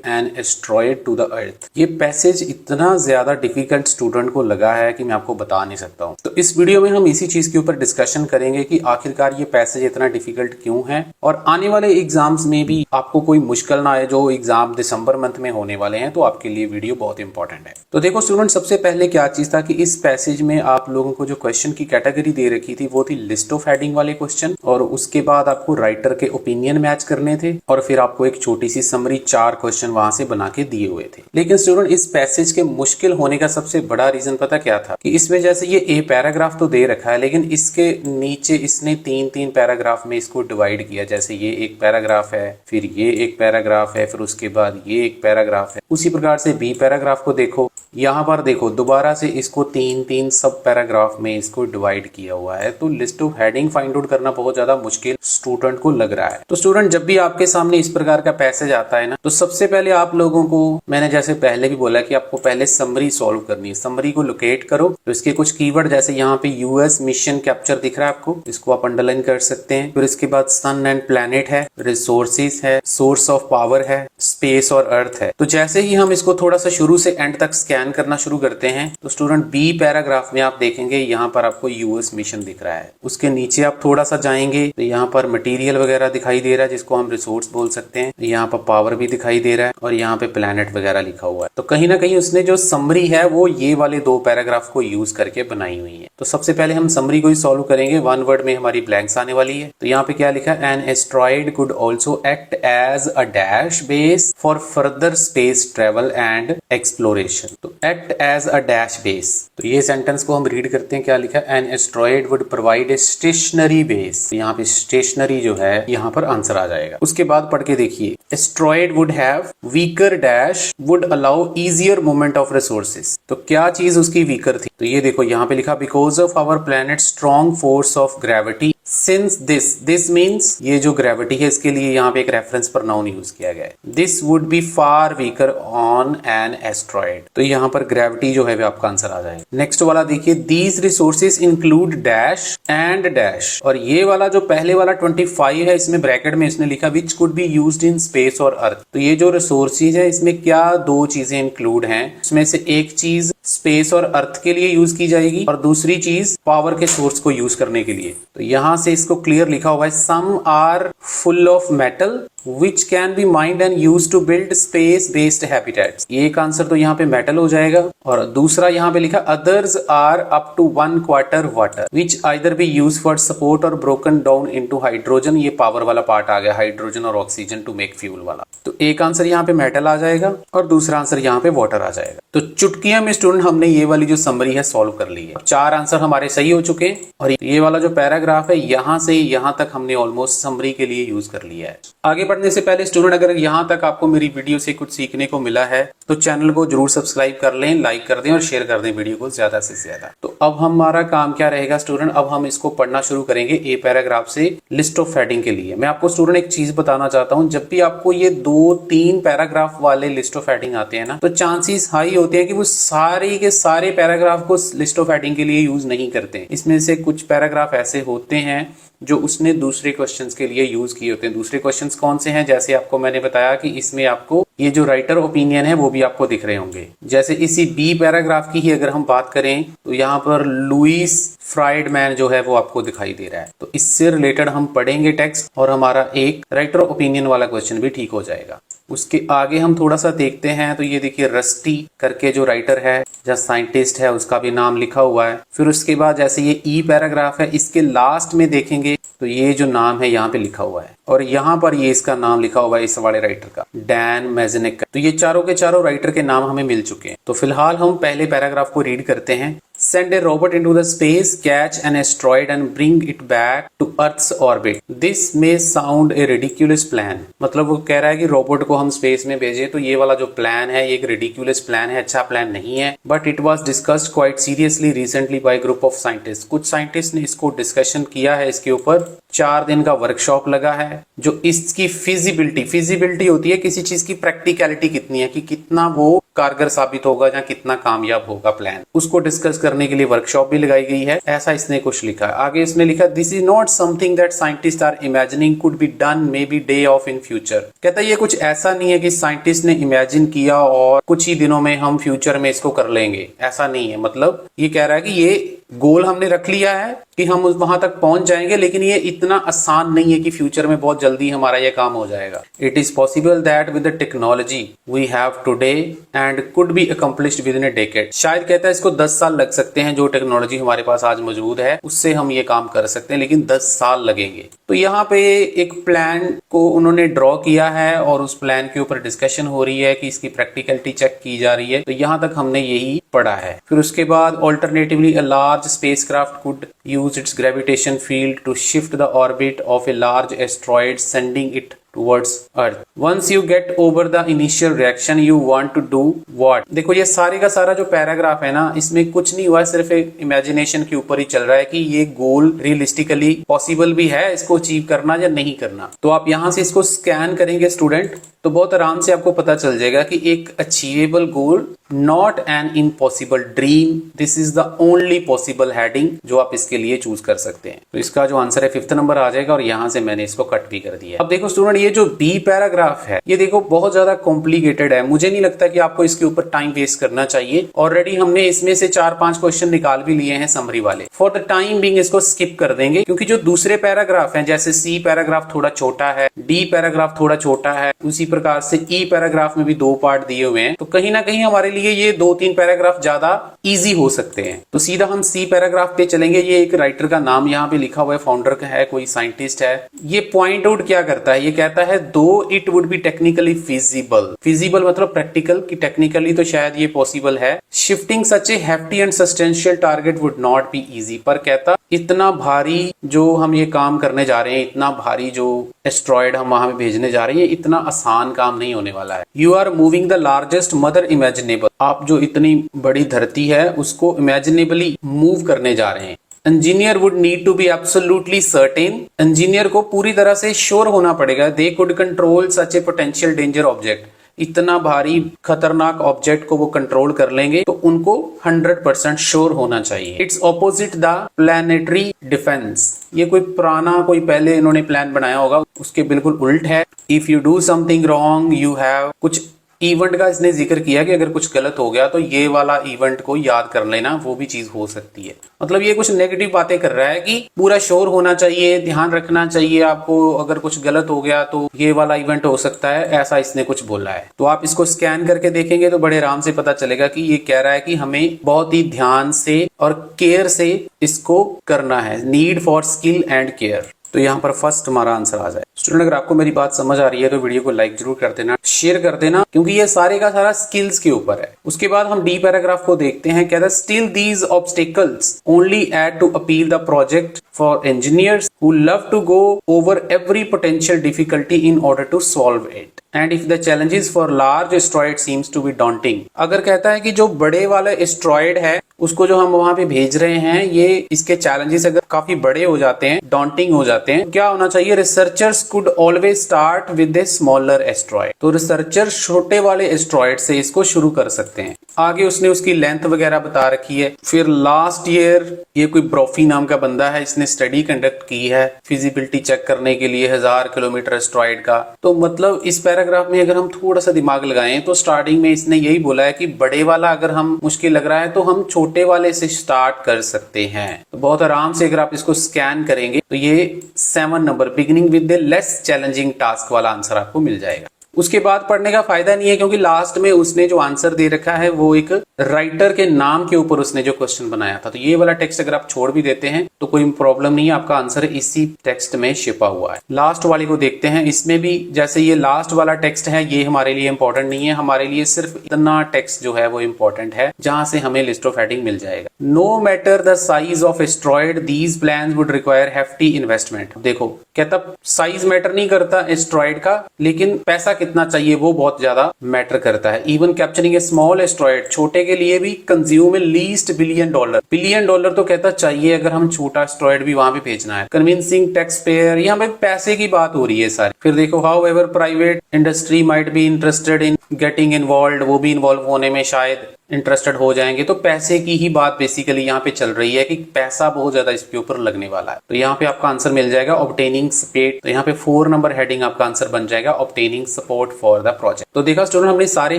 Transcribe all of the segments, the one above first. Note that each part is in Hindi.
N asteroid to the earth. ये पैसेज इतना ज्यादा डिफिकल्ट स्टूडेंट को लगा है कि मैं आपको बता नहीं सकता हूँ। तो इस वीडियो में हम इसी चीज के ऊपर डिस्कशन करेंगे कि आखिरकार ये पैसेज इतना डिफिकल्ट क्यों है और आने वाले एग्जाम्स में भी आपको कोई मुश्किल ना आए। जो एग्जाम दिसंबर मंथ में होने वाले हैं तो आपके लिए वीडियो बहुत इंपॉर्टेंट है। तो देखो स्टूडेंट, सबसे पहले क्या चीज था कि इस पैसेज में आप लोगों को जो क्वेश्चन की कैटेगरी दे रखी थी वो थी लिस्ट ऑफ हेडिंग वाले क्वेश्चन, और उसके बाद आपको राइटर के ओपिनियन मैच करने थे, और फिर आपको एक छोटी सी समरी 4 क्वेश्चन वहां से बना के दिए हुए थे। लेकिन स्टूडेंट, इस पैसेज के मुश्किल होने का सबसे बड़ा रीजन पता क्या था कि इसमें जैसे ये ए पैराग्राफ तो दे रखा है, लेकिन इसके नीचे इसने 3-3 पैराग्राफ में इसको डिवाइड किया। जैसे ये एक पैराग्राफ है, फिर ये एक पैराग्राफ है, फिर उसके बाद ये एक पैराग्राफ है। उसी प्रकार से बी पैराग्राफ को देखो, यहाँ पर देखो दोबारा से इसको 3-3 सब पैराग्राफ में इसको डिवाइड किया हुआ है। तो list of heading find out करना बहुत ज्यादा मुश्किल स्टूडेंट को लग रहा है। तो स्टूडेंट, जब भी आपके सामने इस प्रकार का पैसेज आता है ना, तो सबसे पहले आप लोगों को, मैंने जैसे पहले भी बोला कि आपको पहले समरी सॉल्व करनी है। समरी को लोकेट करो, तो इसके कुछ कीवर्ड जैसे यहाँ पे यूएस मिशन कैप्चर दिख रहा है आपको, इसको आप अंडरलाइन कर सकते हैं। फिर इसके बाद सन एंड प्लैनेट है, रिसोर्सेज है, सोर्स ऑफ पावर है, स्पेस और अर्थ है। तो जैसे ही हम इसको थोड़ा सा शुरू से एंड तक स्कैन करना शुरू करते हैं तो स्टूडेंट बी पैराग्राफ में आप देखेंगे यहाँ पर आपको यूएस मिशन दिख रहा है। उसके नीचे आप थोड़ा सा जाएंगे तो यहाँ पर मटेरियल वगैरह दिखाई दे रहा है जिसको हम रिसोर्स बोल सकते हैं। यहाँ पर पावर भी दिखाई दे रहा है और यहाँ पे प्लैनेट वगैरह लिखा हुआ है। तो कहीं ना कहीं उसने जो समरी है वो ये वाले 2 पैराग्राफ को यूज करके बनाई हुई है। तो सबसे पहले हम समरी को ही सॉल्व करेंगे। 1 वर्ड में हमारी ब्लैंक्स आने वाली है। तो यहाँ पे क्या लिखा है, an asteroid could also act as a dash base for further space travel and exploration. तो act as a dash base, तो ये सेंटेंस को हम रीड करते हैं। क्या लिखा है, an asteroid would provide a stationary base. यहाँ पे स्टेशनरी जो है यहाँ पर आंसर आ जाएगा। उसके बाद पढ़ के देखिए, asteroid would have weaker dash would allow easier movement of resources. तो क्या चीज उसकी वीकर थी, तो ये देखो यहाँ पे लिखा, because of our planet strong force of gravity since this means, ये जो ग्रेविटी है इसके लिए यहाँ पे एक रेफरेंस प्रोनाउन यूज किया गया है। This would be far weaker on an asteroid. तो यहाँ पर ग्रेविटी जो है वो आपका आंसर आ जाएगा। नेक्स्ट वाला देखिए, these resources include dash and dash, और ये वाला जो पहले वाला 25 है इसमें ब्रैकेट में इसने लिखा which could be used in space और अर्थ। तो ये जो रिसोर्सेज है इसमें क्या 2 चीजें इंक्लूड हैं, उसमें से एक चीज स्पेस और अर्थ के लिए यूज की जाएगी और दूसरी चीज पावर के सोर्स को यूज करने के लिए। तो यहां से इसको क्लियर लिखा हुआ है, some are full of metal which can be mined and used to build space based habitats। ये एक आंसर तो यहाँ पे मेटल हो जाएगा। और दूसरा यहाँ पे लिखा, others are up to 1/4 water which either be used for support or broken down into hydrogen। ये पावर वाला पार्ट आ गया, हाइड्रोजन और ऑक्सीजन टू मेक फ्यूल वाला। तो एक आंसर यहाँ पे मेटल आ जाएगा और दूसरा आंसर यहाँ पे वाटर आ जाएगा। तो चुटकियां में स्टूडेंट हमने ये वाली जो समरी है सॉल्व कर ली है। 4 आंसर हमारे सही हो चुके हैं और ये वाला जो पैराग्राफ है यहाँ से यहाँ तक हमने ऑलमोस्ट समरी के लिए यूज कर लिया है। आगे बढ़ने से पहले स्टूडेंट, अगर यहाँ तक आपको मेरी वीडियो से कुछ सीखने को मिला है तो चैनल को जरूर सब्सक्राइब कर लें, लाइक कर दें और शेयर कर दें वीडियो को ज्यादा से ज्यादा। तो अब हमारा काम क्या रहेगा स्टूडेंट, अब हम इसको पढ़ना शुरू करेंगे ए पैराग्राफ से लिस्ट ऑफ हेडिंग के लिए। मैं आपको स्टूडेंट एक चीज बताना चाहता हूँ, जब भी आपको ये 2-3 पैराग्राफ वाले लिस्ट ऑफ हेडिंग आते हैं ना, तो चांसेस हाई होते हैं कि वो सारे के सारे पैराग्राफ को लिस्ट ऑफ हेडिंग के लिए यूज नहीं करते। इसमें से कुछ पैराग्राफ ऐसे होते हैं जो उसने दूसरे क्वेश्चंस के लिए यूज किए होते हैं। दूसरे क्वेश्चंस कौन से हैं, जैसे आपको मैंने बताया कि इसमें आपको ये जो राइटर ओपिनियन है वो भी आपको दिख रहे होंगे। जैसे इसी बी पैराग्राफ की ही अगर हम बात करें तो यहाँ पर लुइस फ्राइडमैन जो है वो आपको दिखाई दे रहा है। तो इससे रिलेटेड हम पढ़ेंगे टेक्स्ट और हमारा एक राइटर ओपिनियन वाला क्वेश्चन भी ठीक हो जाएगा। उसके आगे हम थोड़ा सा देखते हैं तो ये देखिए, रस्टी करके जो राइटर है या साइंटिस्ट है उसका भी नाम लिखा हुआ है। फिर उसके बाद जैसे ये ई पैराग्राफ है, इसके लास्ट में देखेंगे तो ये जो नाम है यहाँ पे लिखा हुआ है और यहाँ पर ये इसका नाम लिखा हुआ है इस वाले राइटर का, डैन मेजनिक। तो ये चारों के चारों राइटर के नाम हमें मिल चुके हैं। तो फिलहाल हम पहले पैराग्राफ को रीड करते हैं। Send a robot into the space, catch an asteroid and bring it back to Earth's orbit. This may sound a ridiculous plan। मतलब वो कह रहा है कि रोबोट को हम स्पेस में भेजें, तो ये वाला जो प्लान है ये एक रिडिक्यूलस प्लान है, अच्छा प्लान नहीं है। But it was discussed quite seriously recently bye group of scientist. कुछ साइंटिस्ट ने इसको डिस्कशन किया है इसके ऊपर 4 दिन का वर्कशॉप लगा है जो इसकी फिजिबिलिटी होती है किसी चीज की प्रैक्टिकलिटी कितनी है, कि कितना वो कारगर साबित होगा या कितना कामयाब होगा प्लान, उसको डिस्कस करने के लिए वर्कशॉप भी लगाई गई है। ऐसा इसने कुछ लिखा है। आगे इसने लिखा this is not something that scientist are imagining could be done may be day off in future. कहता है ये कुछ ऐसा नहीं है कि साइंटिस्ट ने इमेजिन किया और कुछ ही दिनों में हम फ्यूचर में इसको कर लेंगे, ऐसा नहीं है। मतलब ये कह रहा है कि ये गोल हमने रख लिया है कि हम वहां तक पहुंच जाएंगे, लेकिन ये इतना आसान नहीं है कि फ्यूचर में बहुत जल्दी हमारा ये काम हो जाएगा। It is possible that with the technology we have today and could be accomplished within a decade. शायद कहता है इसको 10 साल लग सकते हैं, जो टेक्नोलॉजी हमारे पास आज मौजूद है उससे हम ये काम कर सकते हैं, लेकिन 10 साल लगेंगे। तो यहाँ पे एक प्लान को उन्होंने ड्रॉ किया है और उस प्लान के ऊपर डिस्कशन हो रही है कि इसकी प्रैक्टिकलिटी चेक की जा रही है। तो यहाँ तक हमने यही पढ़ा है। फिर उसके बाद alternatively a large spacecraft could use its gravitation field to shift the orbit of a large asteroid, sending it towards Earth. Once you get over the initial reaction, you want to do what? देखो ये सारे का सारा जो पैराग्राफ है ना, इसमें कुछ नहीं हुआ, सिर्फ एक इमेजिनेशन के ऊपर ही चल रहा है कि ये गोल रियलिस्टिकली पॉसिबल भी है इसको अचीव करना या नहीं करना। तो आप यहाँ से इसको स्कैन करेंगे स्टूडेंट, तो बहुत आराम से आपको पता चल जाएगा कि एक achievable goal, not an impossible dream, this is the only possible heading जो आप इसके लिए चूज कर सकते हैं। तो इसका जो आंसर है 5th नंबर आ जाएगा और यहाँ से मैंने इसको कट भी कर दिया। अब देखो स्टूडेंट, ये जो बी पैराग्राफ है ये देखो बहुत ज्यादा कॉम्प्लिकेटेड है। मुझे नहीं लगता कि आपको इसके ऊपर टाइम वेस्ट करना चाहिए। ऑलरेडी हमने इसमें से 4-5 क्वेश्चन निकाल भी लिए हैं समरी वाले। फॉर द टाइम बिंग इसको स्किप कर देंगे, क्योंकि जो दूसरे पैराग्राफ हैं जैसे सी पैराग्राफ थोड़ा छोटा है, डी पैराग्राफ थोड़ा छोटा है, उसी प्रकार से ई पैराग्राफ में भी 2 पार्ट दिए हुए हैं। तो कहीं ना कहीं हमारे लिए ये 2-3 पैराग्राफ ज्यादा इजी हो सकते हैं। तो सीधा हम सी पैराग्राफ पे चलेंगे। ये एक राइटर का नाम यहाँ पे लिखा हुआ है, फाउंडर का है, कोई साइंटिस्ट है। ये पॉइंट आउट क्या करता है, ये कहता है though it would be technically feasible मतलब प्रैक्टिकल, कि टेक्निकली तो शायद ये पॉसिबल है, shifting such a hefty and substantial target would not be easy. पर कहता इतना भारी जो हम ये काम करने जा रहे हैं, इतना भारी जो एस्ट्रॉयड हम वहां पे भेजने जा रहे हैं, इतना आसान काम नहीं होने वाला है। You are moving the largest mother imaginable, आप जो इतनी बड़ी धरती है उसको इमेजिनेबली मूव करने जा रहे हैं। Engineer would need to be absolutely certain, engineer को पूरी तरह से श्योर होना पड़ेगा। They could control such a potential danger object, इतना भारी खतरनाक ऑब्जेक्ट को वो कंट्रोल कर लेंगे, तो उनको 100% श्योर होना चाहिए। It's opposite the planetary defence, ये कोई पुराना कोई पहले इन्होंने प्लान बनाया होगा उसके बिल्कुल उल्ट है। If you do something wrong you have, कुछ इवेंट का इसने जिक्र किया कि अगर कुछ गलत हो गया तो ये वाला इवेंट को याद कर लेना, वो भी चीज हो सकती है। मतलब ये कुछ नेगेटिव बातें कर रहा है कि पूरा श्योर होना चाहिए, ध्यान रखना चाहिए आपको, अगर कुछ गलत हो गया तो ये वाला इवेंट हो सकता है, ऐसा इसने कुछ बोला है। तो आप इसको स्कैन करके देखेंगे तो बड़े आराम से पता चलेगा कि ये कह रहा है कि हमें बहुत ही ध्यान से और केयर से इसको करना है, need for skill and care. तो यहाँ पर फर्स्ट हमारा आंसर आ जाए। स्टूडेंट अगर आपको मेरी बात समझ आ रही है तो वीडियो को लाइक जरूर कर देना, शेयर कर देना, क्योंकि ये सारे का सारा स्किल्स के ऊपर है। उसके बाद हम डी पैराग्राफ को देखते हैं। कहता है still these obstacles only add to appeal the project for engineers who love to go over every potential difficulty in order to solve it and if the challenges for large asteroid seems to be daunting. अगर कहता है कि जो बड़े वाला एस्ट्रॉयड है उसको जो हम वहां पे भेज रहे हैं, ये इसके चैलेंजेस अगर काफी बड़े हो जाते हैं, डॉन्टिंग हो जाते हैं, क्या होना चाहिए, researchers could always start with a smaller asteroid. तो रिसर्चर छोटे वाले एस्ट्रॉयड से इसको शुरू कर सकते हैं। आगे उसने उसकी लेंथ वगैरह बता रखी है। फिर लास्ट ईयर ये कोई ब्रोफी नाम का बंदा है, इसने स्टडी कंडक्ट की है फिजिबिलिटी चेक करने के लिए 1000 किलोमीटर एस्ट्रॉयड का। तो मतलब इस पैराग्राफ में अगर हम थोड़ा सा दिमाग लगाएं तो स्टार्टिंग में इसने यही बोला है कि बड़े वाला अगर हम मुश्किल लग रहा है तो हम छोटे वाले से स्टार्ट कर सकते हैं। तो बहुत आराम से अगर आप इसको स्कैन करेंगे तो ये 7 number beginning with the less challenging task वाला आंसर आपको मिल जाएगा। उसके बाद पढ़ने का फायदा नहीं है, क्योंकि लास्ट में उसने जो आंसर दे रखा है वो एक राइटर के नाम के ऊपर उसने जो क्वेश्चन बनाया था। तो ये वाला टेक्स्ट अगर आप छोड़ भी देते हैं तो कोई प्रॉब्लम नहीं है, आपका आंसर इसी टेक्स्ट में छिपा हुआ है। लास्ट वाले को देखते हैं। इसमें भी जैसे ये लास्ट वाला टेक्स्ट है, ये हमारे लिए इंपॉर्टेंट नहीं है, हमारे लिए सिर्फ इतना टेक्स्ट जो है वो इंपॉर्टेंट है जहां से हमें लिस्ट ऑफ हेडिंग मिल जाएगा। No matter the size of asteroid these plans would require hefty investment. देखो कहता साइज मैटर नहीं करता एस्ट्रॉयड का, लेकिन पैसा कितना चाहिए वो बहुत ज्यादा मैटर करता है। इवन कैप्चरिंग ए स्मॉल एस्ट्रॉयड, छोटे के के लिए भी कंज्यूम लीस्ट $1 बिलियन। $1 तो कहता चाहिए अगर हम छोटा एस्टेरॉयड भी वहां पे भेजना है। कन्विंसिंग टैक्स पेयर, यहाँ पे पैसे की बात हो रही है सारी। फिर देखो how ever private industry might be interested in getting involve, वो भी इन्वॉल्व होने में शायद इंटरेस्टेड हो जाएंगे। तो पैसे की ही बात बेसिकली यहाँ पे चल रही है कि पैसा बहुत ज्यादा इसके ऊपर लगने वाला है। तो यहाँ पे आपका आंसर मिल जाएगा ऑब्टेनिंग सपोर्ट। तो यहाँ पे 4 नंबर हेडिंग आपका आंसर बन जाएगा obtaining support for the project. तो देखा स्टूडेंट, हमने सारे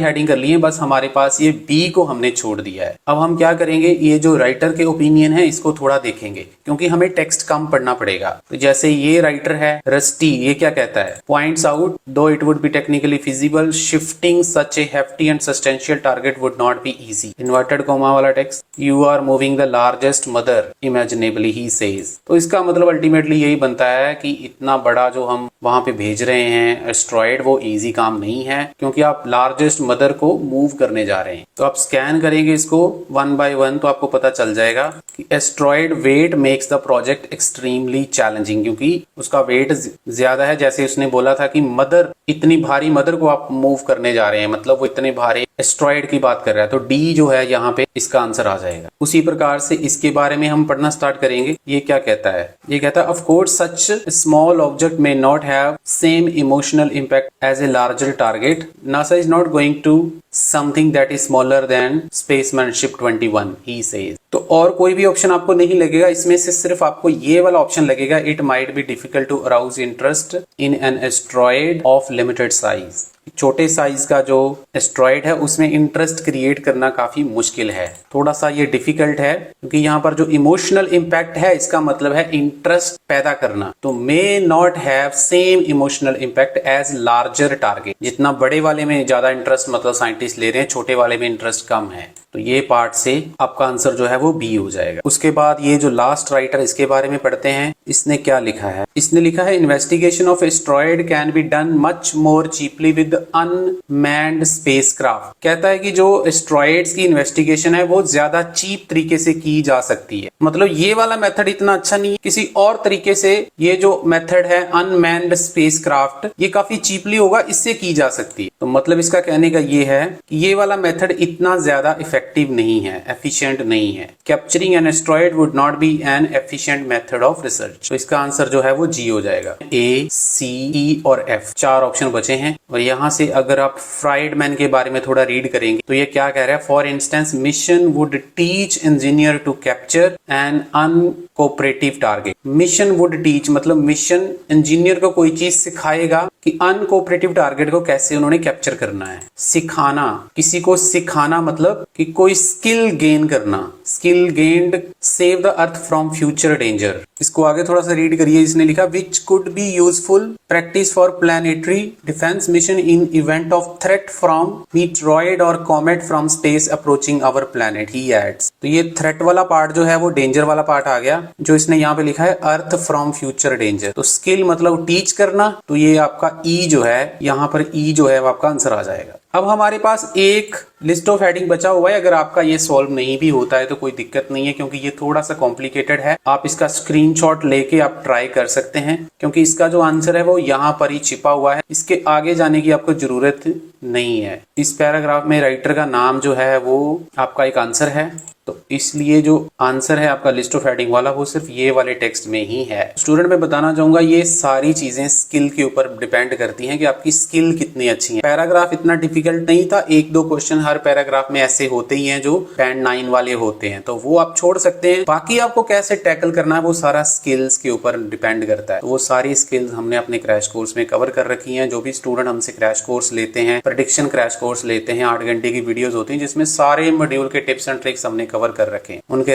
हेडिंग कर लिए, बस हमारे पास ये बी को हमने छोड़ दिया है। अब हम क्या करेंगे, ये जो राइटर के ओपिनियन है इसको थोड़ा देखेंगे क्योंकि हमें टेक्स्ट कम पढ़ना पड़ेगा। तो जैसे ये राइटर है रस्टी, ये क्या कहता है, points out though it would be technically feasible shifting such a hefty and substantial target would not be easy. Inverted comma वाला text, you are moving the largest mother imaginably he says. तो इसका मतलब अल्टीमेटली यही बनता है कि इतना बड़ा जो हम वहां पे भेज रहे हैं एस्ट्रॉयड, वो इजी काम नहीं है क्योंकि आप लार्जेस्ट मदर को मूव करने जा रहे हैं। तो आप स्कैन करेंगे इसको 1 by 1 तो आपको पता चल जाएगा कि asteroid weight makes the project extremely challenging, क्योंकि उसका वेट ज्यादा है। जैसे उसने बोला था कि मदर, इतनी भारी मदर को आप मूव करने जा रहे हैं, मतलब वो इतने भारी एस्ट्रॉयड की बात कर रहा है। तो डी जो है यहाँ पे इसका आंसर आ जाएगा। उसी प्रकार से इसके बारे में हम पढ़ना स्टार्ट करेंगे। ये क्या कहता है, ये कहता है of course such small object may not have same emotional impact as a larger target. NASA is not going to something that is smaller than spacemanship 21 he says. तो और कोई भी ऑप्शन आपको नहीं लगेगा, इसमें से सिर्फ आपको ये वाला ऑप्शन लगेगा, it might be difficult to arouse interest in an asteroid of limited size. छोटे साइज का जो एस्ट्रॉयड है उसमें इंटरेस्ट क्रिएट करना काफी मुश्किल है, थोड़ा सा ये डिफिकल्ट है क्योंकि यहाँ पर जो इमोशनल इम्पैक्ट है इसका मतलब है इंटरेस्ट पैदा करना। तो may not have same emotional impact as larger target. जितना बड़े वाले में ज्यादा इंटरेस्ट मतलब साइंटिस्ट ले रहे हैं, छोटे वाले में इंटरेस्ट कम है। तो ये पार्ट से आपका आंसर जो है वो बी हो जाएगा। उसके बाद ये जो लास्ट राइटर, इसके बारे में पढ़ते हैं। इसने क्या लिखा है, इसने लिखा है investigation of asteroid can be done much more cheaply with unmanned spacecraft. कहता है कि जो एस्ट्रॉयड्स की इन्वेस्टिगेशन है वो ज्यादा चीप तरीके से की जा सकती है। मतलब ये वाला मेथड इतना अच्छा नहीं है, किसी और तरीके से ये जो मेथड है अनमैन्ड स्पेसक्राफ्ट, ये काफी चीपली होगा, इससे की जा सकती है। तो मतलब इसका कहने का ये है कि ये वाला मेथड इतना ज्यादा इफेक्टिव नहीं है, एफिशिएंट नहीं है। Capturing an asteroid would not be an efficient method of research. तो इसका आंसर जो है वो जी हो जाएगा। ए, सी, ई और एफ 4 ऑप्शन बचे हैं। और यहाँ से अगर आप फ्राइडमैन के बारे में थोड़ा रीड करेंगे तो ये क्या कह रहा है, for instance mission would teach engineer to capture an uncooperative target. Mission would teach मतलब मिशन इंजीनियर को कोई चीज सिखाएगा कि अनकोऑपरेटिव टारगेट को कैसे उन्होंने कैप्चर करना है। सिखाना, किसी को सिखाना मतलब कि कोई स्किल गेन करना। Skill gained save the earth from future danger. इसको आगे थोड़ा सा रीड करिए। इसने लिखा which could be useful practice for planetary defence mission in event of threat from meteoroid और comet from space approaching our planet he adds. तो ये थ्रेट वाला पार्ट जो है वो डेंजर वाला पार्ट आ गया, जो इसने यहाँ पे लिखा है अर्थ फ्रॉम फ्यूचर डेंजर। तो स्किल मतलब टीच करना, तो ये आपका ई जो है, यहाँ पर ई जो है वो आपका आंसर आ जाएगा। अब हमारे पास एक लिस्ट ऑफ हेडिंग बचा हुआ है। अगर आपका ये सॉल्व नहीं भी होता है तो कोई दिक्कत नहीं है क्योंकि ये थोड़ा सा कॉम्प्लिकेटेड है। आप इसका स्क्रीनशॉट लेके आप ट्राई कर सकते हैं क्योंकि इसका जो आंसर है वो यहाँ पर ही छिपा हुआ है। इसके आगे जाने की आपको जरूरत नहीं है। इस पैराग्राफ में राइटर का नाम जो है वो आपका एक आंसर है, तो इसलिए जो आंसर है आपका लिस्ट ऑफ हेडिंग वाला वो सिर्फ ये वाले टेक्स्ट में ही है। स्टूडेंट मैं बताना चाहूंगा ये सारी चीजें स्किल के ऊपर डिपेंड करती हैं कि आपकी स्किल कितनी अच्छी है। पैराग्राफ इतना डिफिकल्ट नहीं था, 1-2 क्वेश्चन हर पैराग्राफ में ऐसे होते ही हैं जो बैंड 9 वाले होते हैं, तो वो आप छोड़ सकते हैं। बाकी आपको कैसे टैकल करना है वो सारा स्किल्स के ऊपर डिपेंड करता है। तो वो सारी स्किल्स हमने अपने क्रैश कोर्स में कवर कर रखी है। जो भी स्टूडेंट हमसे क्रैश कोर्स लेते हैं, प्रेडिक्शन क्रैश कोर्स लेते हैं, 8 घंटे की वीडियोस होती हैं जिसमें सारे मॉड्यूल के टिप्स एंड ट्रिक्स हमने कवर कर रखे हैं। उनके